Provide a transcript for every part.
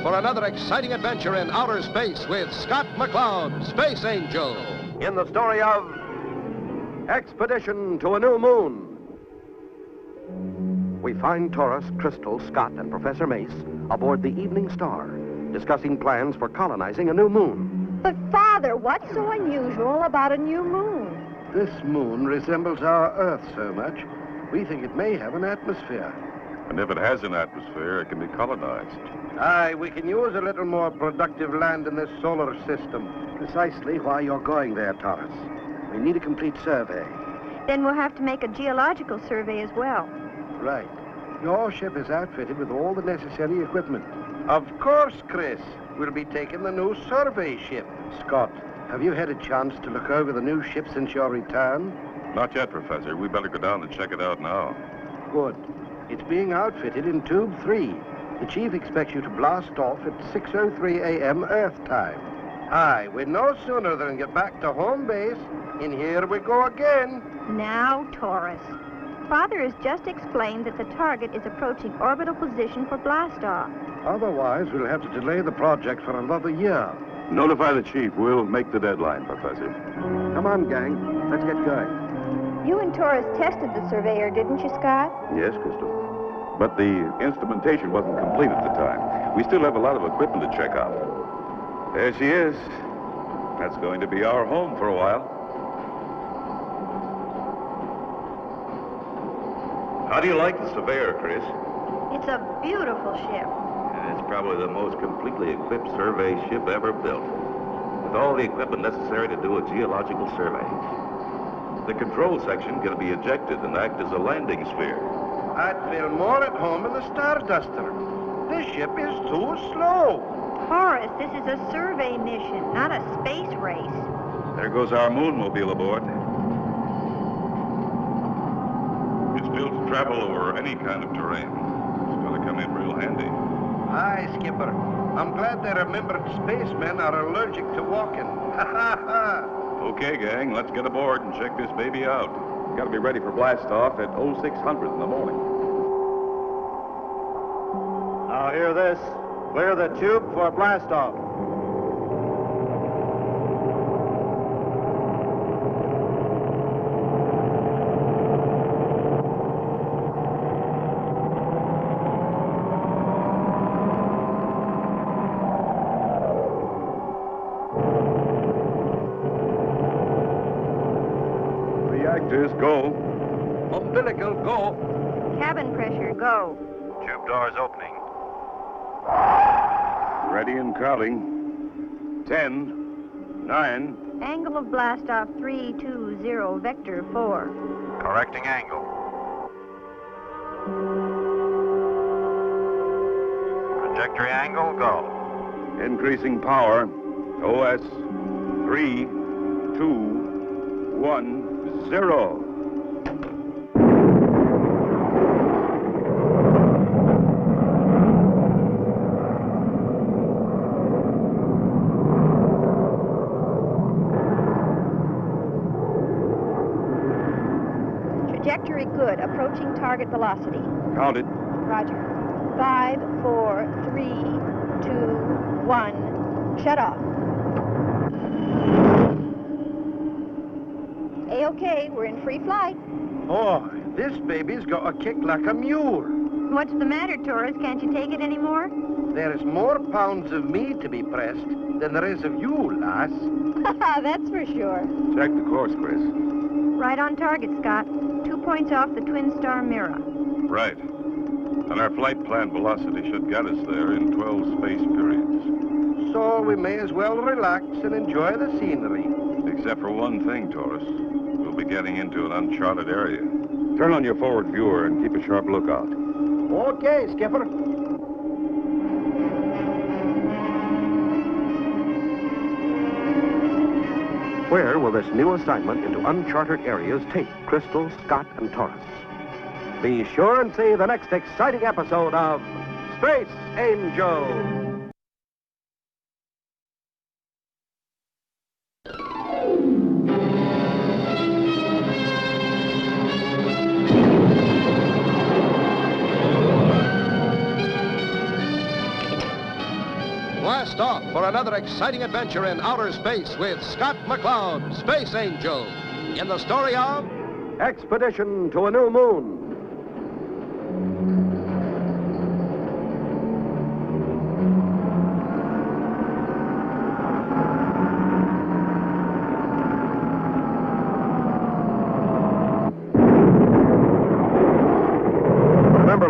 for another exciting adventure in outer space with Scott McCloud, Space Angel, in the story of Expedition to a New Moon. We find Taurus, Crystal, Scott, and Professor Mace aboard the Evening Star, discussing plans for colonizing a new moon. But, Father, what's so unusual about a new moon? This moon resembles our Earth so much, we think it may have an atmosphere. And if it has an atmosphere, it can be colonized. Aye, we can use a little more productive land in this solar system. Precisely why you're going there, Taurus. We need a complete survey. Then we'll have to make a geological survey as well. Right. Your ship is outfitted with all the necessary equipment. Of course, Chris. We'll be taking the new survey ship. Scott, have you had a chance to look over the new ship since your return? Not yet, Professor. We better go down and check it out now. Good. It's being outfitted in Tube 3. The Chief expects you to blast off at 6:03 a.m. Earth time. Aye, we'd no sooner than get back to home base. And here we go again. Now, Taurus. Father has just explained that the target is approaching orbital position for blastoff. Otherwise, we'll have to delay the project for another year. Notify the Chief. We'll make the deadline, Professor. Come on, gang. Let's get going. You and Taurus tested the surveyor, didn't you, Scott? Yes, Crystal. But the instrumentation wasn't complete at the time. We still have a lot of equipment to check out. There she is. That's going to be our home for a while. How do you like the Surveyor, Chris? It's a beautiful ship. It's probably the most completely equipped survey ship ever built, with all the equipment necessary to do a geological survey. The control section can be ejected and act as a landing sphere. I'd feel more at home in the Starduster. This ship is too slow. Taurus, this is a survey mission, not a space race. There goes our moonmobile aboard. It's built to travel over any kind of terrain. It's going to come in real handy. Aye, Skipper. I'm glad they remembered spacemen are allergic to walking. Ha ha ha. Okay, gang, let's get aboard and check this baby out. Got to be ready for blastoff at 0600 in the morning. Now hear this. Clear the tube for blastoff. Reactors, go. Umbilical, go. Cabin pressure, go. Tube doors opening. Ready and counting. 10, 9. Angle of blastoff 320, vector 4. Correcting angle. Trajectory angle, go. Increasing power. OS 3, 2, 1, 0. Trajectory good, approaching target velocity. Counted. Roger. 5, 4, 3, 2, 1. Shut off. A-OK, we're in free flight. Oh, this baby's got a kick like a mule. What's the matter, Taurus? Can't you take it anymore? There's more pounds of me to be pressed than there is of you, lass. That's for sure. Check the course, Chris. Right on target, Scott. 2 points off the twin star mirror. Right. And our flight plan velocity should get us there in 12 space periods. So we may as well relax and enjoy the scenery. Except for one thing, Taurus. We'll be getting into an uncharted area. Turn on your forward viewer and keep a sharp lookout. Okay, Skipper. Where will this new assignment into uncharted areas take Crystal, Scott, and Taurus? Be sure and see the next exciting episode of Space Angel. another exciting adventure in outer space with Scott McCloud, Space Angel, in the story of Expedition to a New Moon.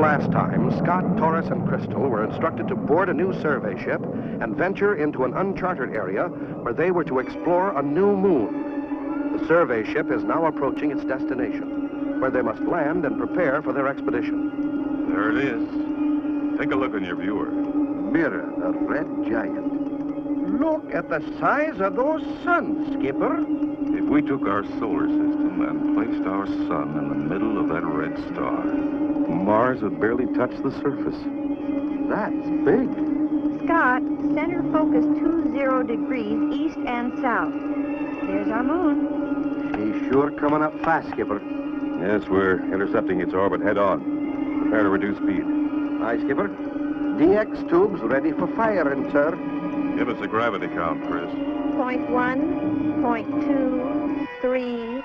Last time, Scott, Taurus, and Crystal were instructed to board a new survey ship and venture into an uncharted area where they were to explore a new moon. The survey ship is now approaching its destination, where they must land and prepare for their expedition. There it is. Take a look in your viewer. Mirror, the red giant. Look at the size of those suns, Skipper. If we took our solar system and placed our sun in the middle of that red star, Mars would barely touch the surface. That's big. Scott, center focus 20 degrees east and south. There's our moon. She's sure coming up fast, Skipper. Yes, we're intercepting its orbit head on. Prepare to reduce speed. Aye, Skipper. DX tubes ready for firing, sir. Give us a gravity count, Chris. 0.1, 0.2, 3,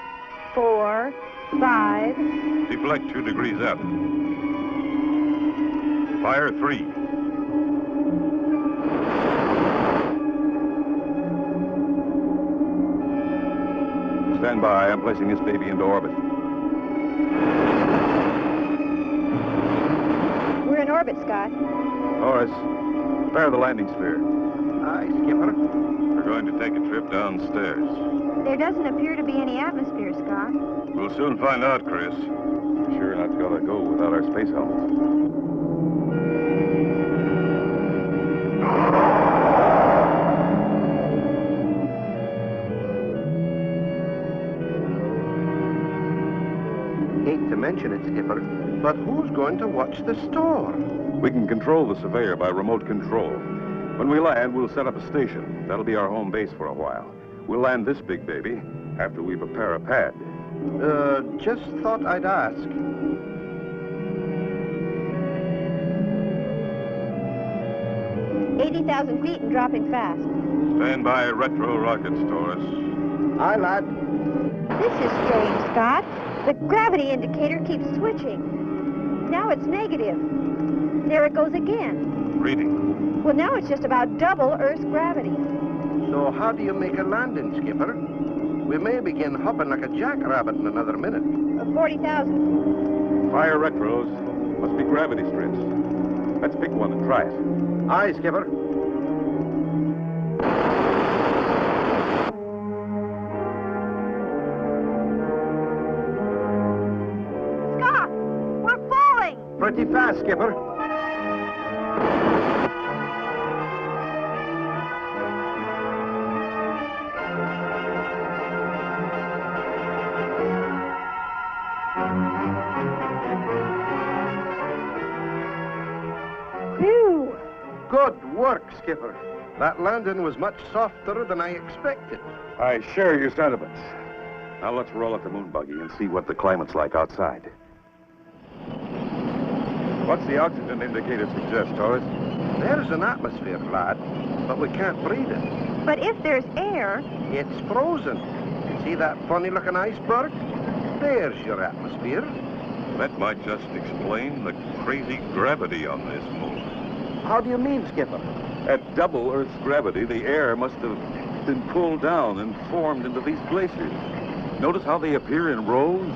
4, 5. Deflect 2 degrees up. Fire 3. Stand by. I'm placing this baby into orbit. We're in orbit, Scott. Taurus, prepare the landing sphere. Aye, Skipper. We're going to take a trip downstairs. There doesn't appear to be any atmosphere, Scott. We'll soon find out, Chris. We're sure not going to go without our space helmets. Hate to mention it, Skipper, But who's going to watch the store? We can control the Surveyor by remote control. When we land, we'll set up a station. That'll be our home base for a while. We'll land this big baby after we prepare a pad. Just thought I'd ask. $80,000 feet and dropping fast. Stand by retro rockets, Taurus. Aye, lad. This is strange, Scott. The gravity indicator keeps switching. Now it's negative. There it goes again. Reading. Well, now it's just about double Earth's gravity. So how do you make a landing, Skipper? We may begin hopping like a jackrabbit in another minute. 40,000. Fire retros. Must be gravity strips. Let's pick one and try it. Aye, Skipper. Scott, we're falling. Pretty fast, Skipper. Phew. Good work, Skipper. That landing was much softer than I expected. I share your sentiments. Now let's roll at the moon buggy and see what the climate's like outside. What's the oxygen indicator suggest, Taurus? There's an atmosphere, lad, but we can't breathe it. But if there's air, It's frozen. See that funny-looking iceberg? There's your atmosphere. That might just explain the crazy gravity on this moon. How do you mean, Skipper? At double Earth's gravity, the air must have been pulled down and formed into these glaciers. Notice how they appear in rows?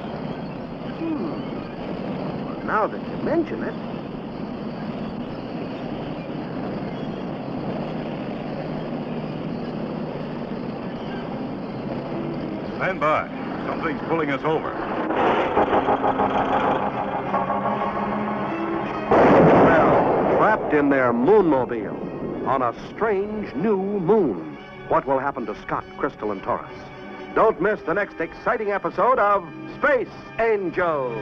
Well, now that you mention it. Stand by. Something's pulling us over. Well, trapped in their moonmobile on a strange new moon. What will happen to Scott, Crystal, and Taurus? Don't miss the next exciting episode of Space Angel.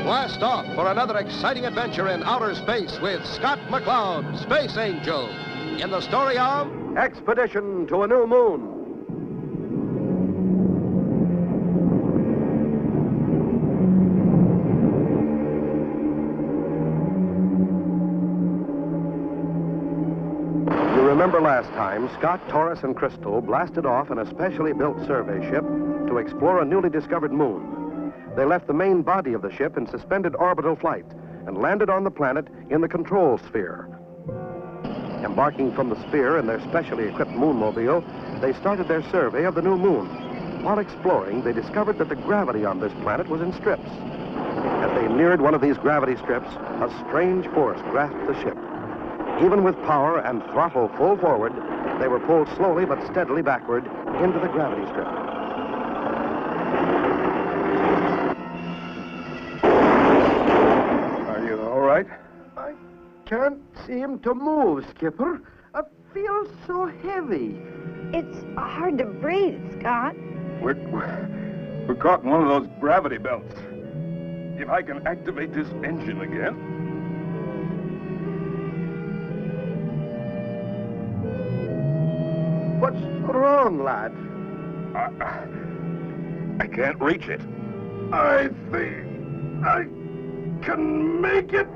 Blast off for another exciting adventure in outer space with Scott McCloud, Space Angel, in the story of Expedition to a New Moon. You remember last time, Scott, Taurus, and Crystal blasted off in a specially built survey ship to explore a newly discovered moon. They left the main body of the ship in suspended orbital flight and landed on the planet in the control sphere. Embarking from the sphere in their specially equipped moonmobile, they started their survey of the new moon. While exploring, they discovered that the gravity on this planet was in strips. As they neared one of these gravity strips, a strange force grasped the ship. Even with power and throttle full forward, they were pulled slowly but steadily backward into the gravity strip. Are you all right? I can't seem to move, Skipper. I feel so heavy. It's hard to breathe, Scott. We're caught in one of those gravity belts. If I can activate this engine again. What's wrong, lad? I can't reach it. I think I can make it.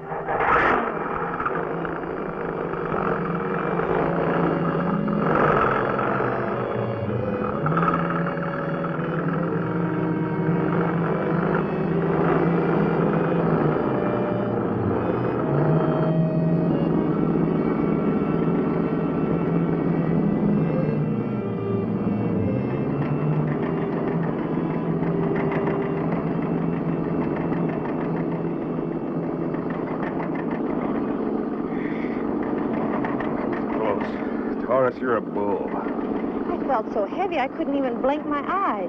Taurus, you're a bull. I felt so heavy I couldn't even blink my eyes.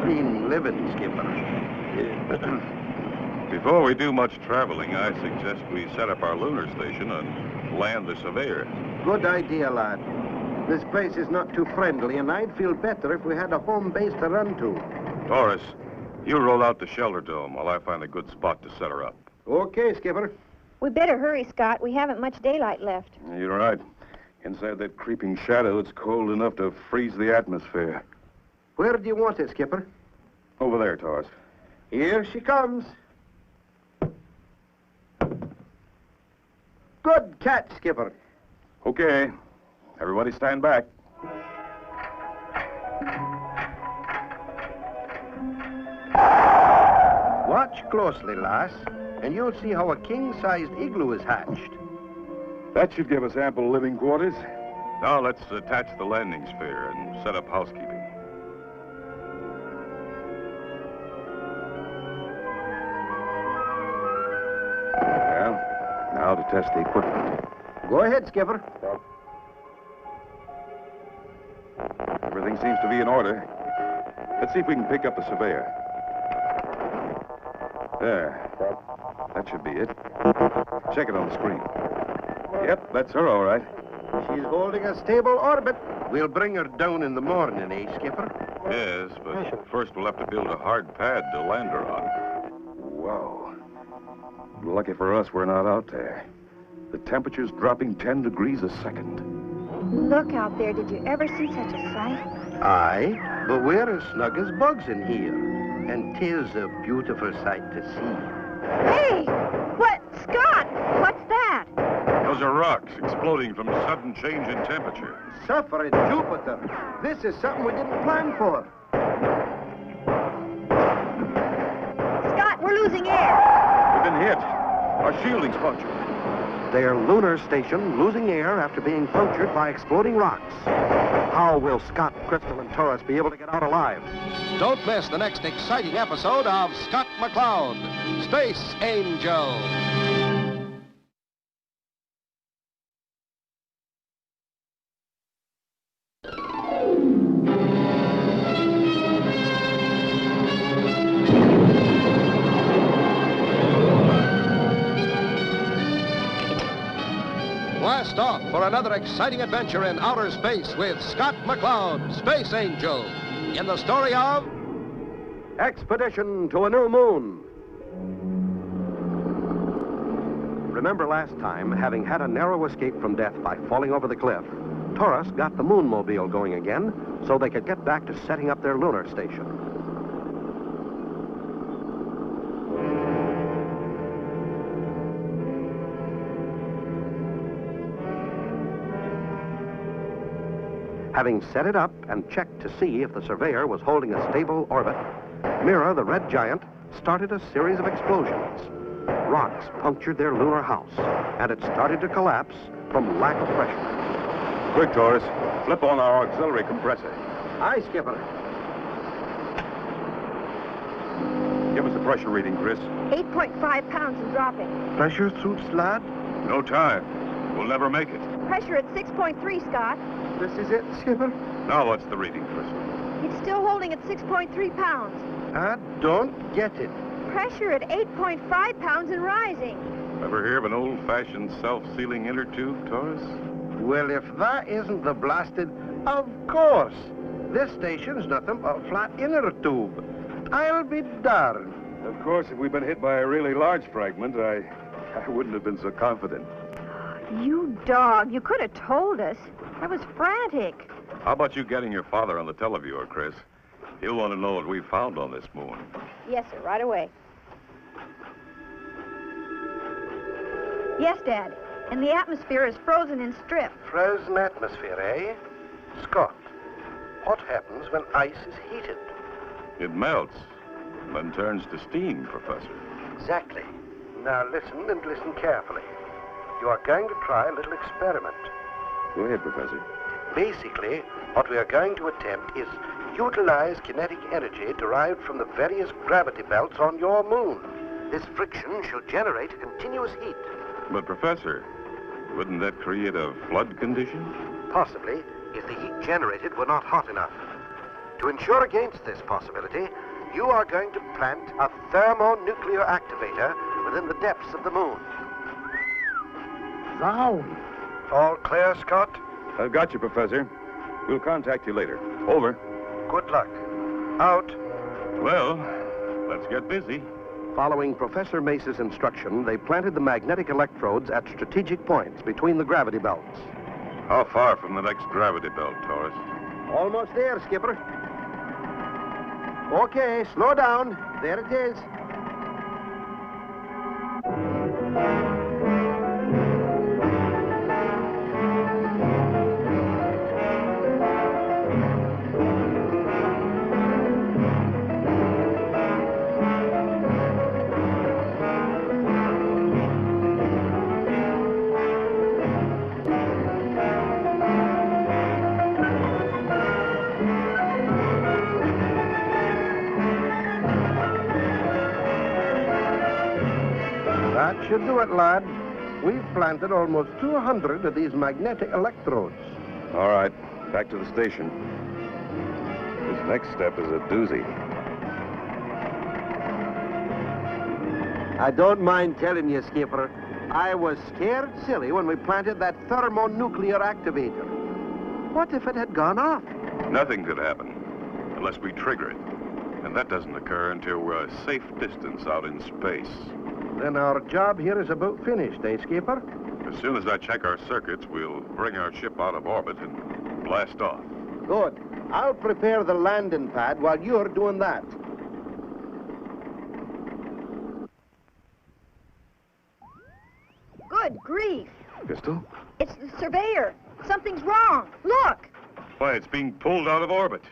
Clean living, Skipper. Before we do much traveling, I suggest we set up our lunar station and land the surveyor. Good idea, lad. This place is not too friendly, and I'd feel better if we had a home base to run to. Taurus, you roll out the shelter dome while I find a good spot to set her up. Okay, Skipper. We better hurry, Scott. We haven't much daylight left. You're right. Inside that creeping shadow, it's cold enough to freeze the atmosphere. Where do you want it, Skipper? Over there, Taurus. Here she comes. Good catch, Skipper. Okay. Everybody stand back. Watch closely, lass, and you'll see how a king-sized igloo is hatched. That should give us ample living quarters. Now let's attach the landing sphere and set up housekeeping. Well, now to test the equipment. Go ahead, Skipper. Everything seems to be in order. Let's see if we can pick up the surveyor. There. That should be it. Check it on the screen. Yep, that's her, all right. She's holding a stable orbit. We'll bring her down in the morning, eh, Skipper? Yes, but first we'll have to build a hard pad to land her on. Whoa. Lucky for us, we're not out there. The temperature's dropping 10 degrees a second. Look out there. Did you ever see such a sight? Aye, but we're as snug as bugs in here. And 'tis a beautiful sight to see. Hey! What? Scott! What's that? Those are rocks exploding from sudden change in temperature. Suffering Jupiter. This is something we didn't plan for. Scott, we're losing air. We've been hit. Our shielding's punctured. Their lunar station losing air after being punctured by exploding rocks. How will Scott, Crystal, and Taurus be able to get out alive? Don't miss the next exciting episode of Scott McCloud, Space Angel. Blast off for another exciting adventure in outer space with Scott McCloud, Space Angel, in the story of Expedition to a New Moon. Remember last time, having had a narrow escape from death by falling over the cliff, Taurus got the Moonmobile going again so they could get back to setting up their lunar station. Having set it up and checked to see if the surveyor was holding a stable orbit, Mira, the red giant, started a series of explosions. Rocks punctured their lunar house, and it started to collapse from lack of pressure. Quick, Taurus. Flip on our auxiliary compressor. Aye, Skipper. Give us a pressure reading, Chris. 8.5 pounds and dropping. Pressure suits, lad? No time. We'll never make it. Pressure at 6.3, Scott. This is it, Skipper? Now what's the reading, Crystal? It's still holding at 6.3 pounds. I don't get it. Pressure at 8.5 pounds and rising. Ever hear of an old-fashioned self-sealing inner tube, Taurus? Well, if that isn't the blasted... Of course. This station's nothing but a flat inner tube. I'll be darned. Of course, if we'd been hit by a really large fragment, I wouldn't have been so confident. You dog, you could have told us. I was frantic. How about you getting your father on the televiewer, Chris? He'll want to know what we found on this moon. Yes, sir, right away. Yes, Dad. And the atmosphere is frozen in strips. Frozen atmosphere, eh? Scott, what happens when ice is heated? It melts, then turns to steam, Professor. Exactly. Now listen and listen carefully. You are going to try a little experiment. Go ahead, Professor. Basically, what we are going to attempt is utilize kinetic energy derived from the various gravity belts on your moon. This friction shall generate a continuous heat. But, Professor, wouldn't that create a flood condition? Possibly, if the heat generated were not hot enough. To ensure against this possibility, you are going to plant a thermonuclear activator within the depths of the moon. Zound. All clear, Scott? I've got you, Professor. We'll contact you later. Over. Good luck. Out. Well, let's get busy. Following Professor Mace's instruction, they planted the magnetic electrodes at strategic points between the gravity belts. How far from the next gravity belt, Taurus? Almost there, Skipper. Okay, slow down. There it is. That should do it, lad. We've planted almost 200 of these magnetic electrodes. All right, back to the station. This next step is a doozy. I don't mind telling you, Skipper, I was scared silly when we planted that thermonuclear activator. What if it had gone off? Nothing could happen unless we trigger it. And that doesn't occur until we're a safe distance out in space. Then our job here is about finished, eh, Skipper? As soon as I check our circuits, we'll bring our ship out of orbit and blast off. Good. I'll prepare the landing pad while you're doing that. Good grief. Crystal? It's the surveyor. Something's wrong. Look. Why, it's being pulled out of orbit.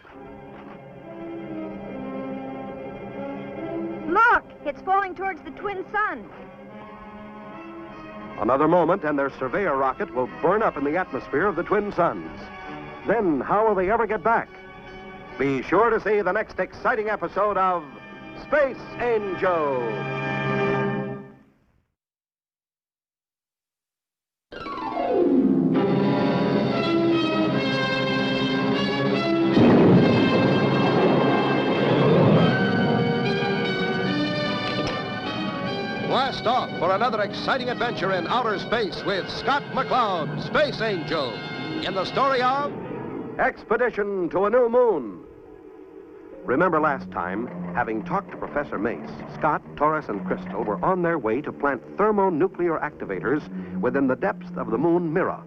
Look. It's falling towards the twin sun. Another moment, and their surveyor rocket will burn up in the atmosphere of the twin suns. Then, how will they ever get back? Be sure to see the next exciting episode of Space Angel. Blast off for another exciting adventure in outer space with Scott McCloud, Space Angel, in the story of Expedition to a New Moon. Remember last time, having talked to Professor Mace, Scott, Taurus, and Crystal were on their way to plant thermonuclear activators within the depths of the moon Mira.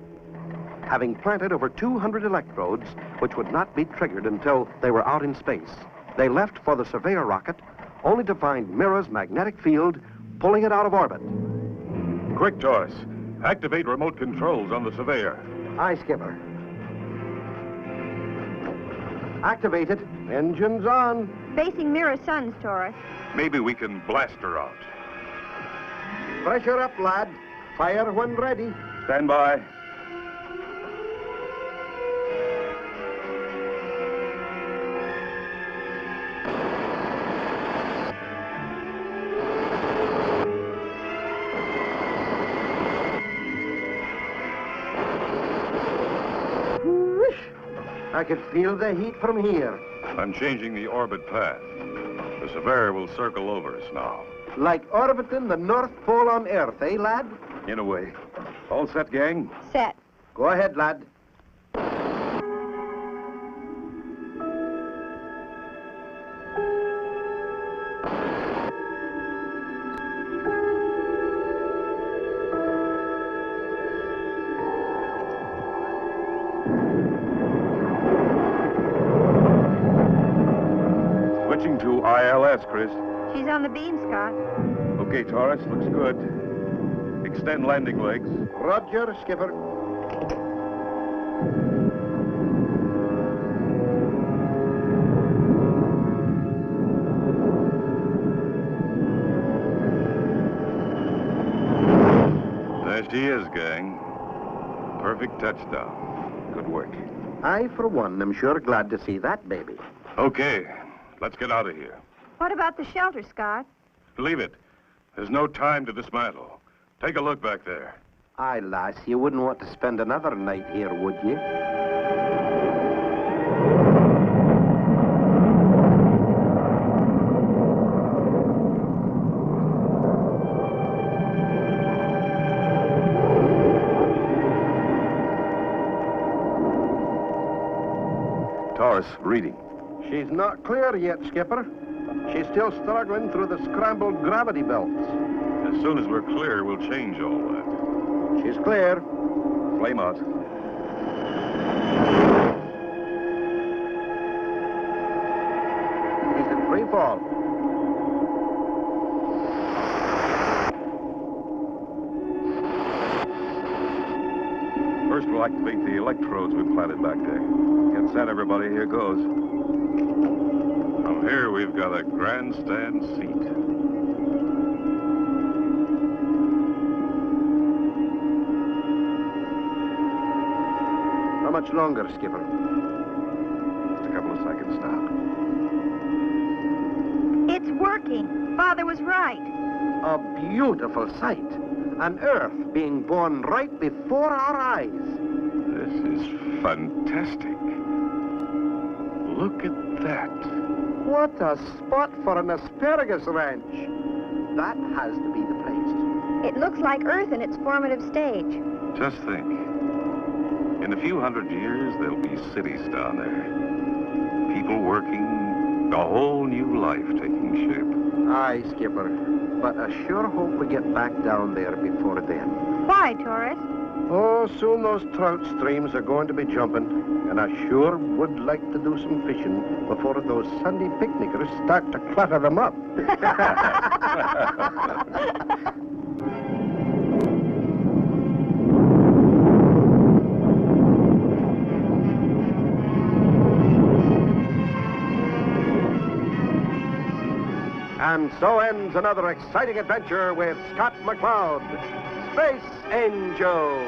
Having planted over 200 electrodes, which would not be triggered until they were out in space, they left for the Surveyor rocket, only to find Mira's magnetic field pulling it out of orbit. Quick, Taurus. Activate remote controls on the Surveyor. Aye, Skipper. Activated. Engines on. Facing Mira Suns, Taurus. Maybe we can blast her out. Pressure up, lad. Fire when ready. Stand by. I could feel the heat from here. I'm changing the orbit path. The Surveyor will circle over us now. Like orbiting the North Pole on Earth, eh, lad? In a way. All set, gang? Set. Go ahead, lad. Switching to ILS, Chris. She's on the beam, Scott. Okay, Taurus, looks good. Extend landing legs. Roger, Skipper. There she is, gang. Perfect touchdown. Good work. I, for one, am sure glad to see that baby. Okay, let's get out of here. What about the shelter, Scott? Leave it. There's no time to dismantle. Take a look back there. Aye, lass, you wouldn't want to spend another night here, would you? Taurus, reading. She's not clear yet, Skipper. She's still struggling through the scrambled gravity belts. As soon as we're clear, we'll change all that. She's clear. Flame out. She's in free fall. First, we'll activate the electrodes we planted back there. Get set, everybody. Here goes. From here, we've got a grandstand seat. How much longer, Skipper? Just a couple of seconds now. It's working. Father was right. A beautiful sight. An Earth being born right before our eyes. This is fantastic. Look at that. What a spot for an asparagus ranch. That has to be the place. It looks like Earth in its formative stage. Just think. In a few hundred years, there'll be cities down there. People working, a whole new life taking shape. Aye, Skipper. But I sure hope we get back down there before then. Why, Taurus? Oh, soon those trout streams are going to be jumping. And I sure would like to do some fishing before those Sunday picnickers start to clutter them up. And so ends another exciting adventure with Scott McCloud, Space Angel.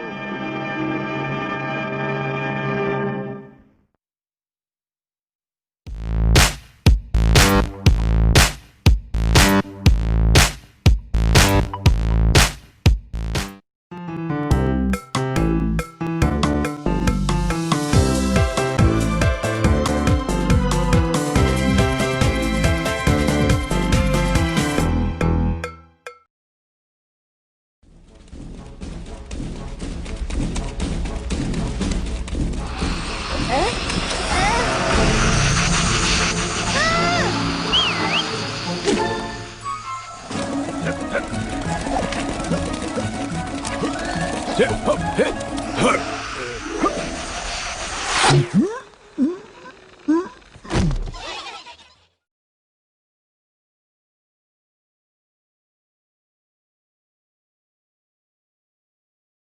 Hit.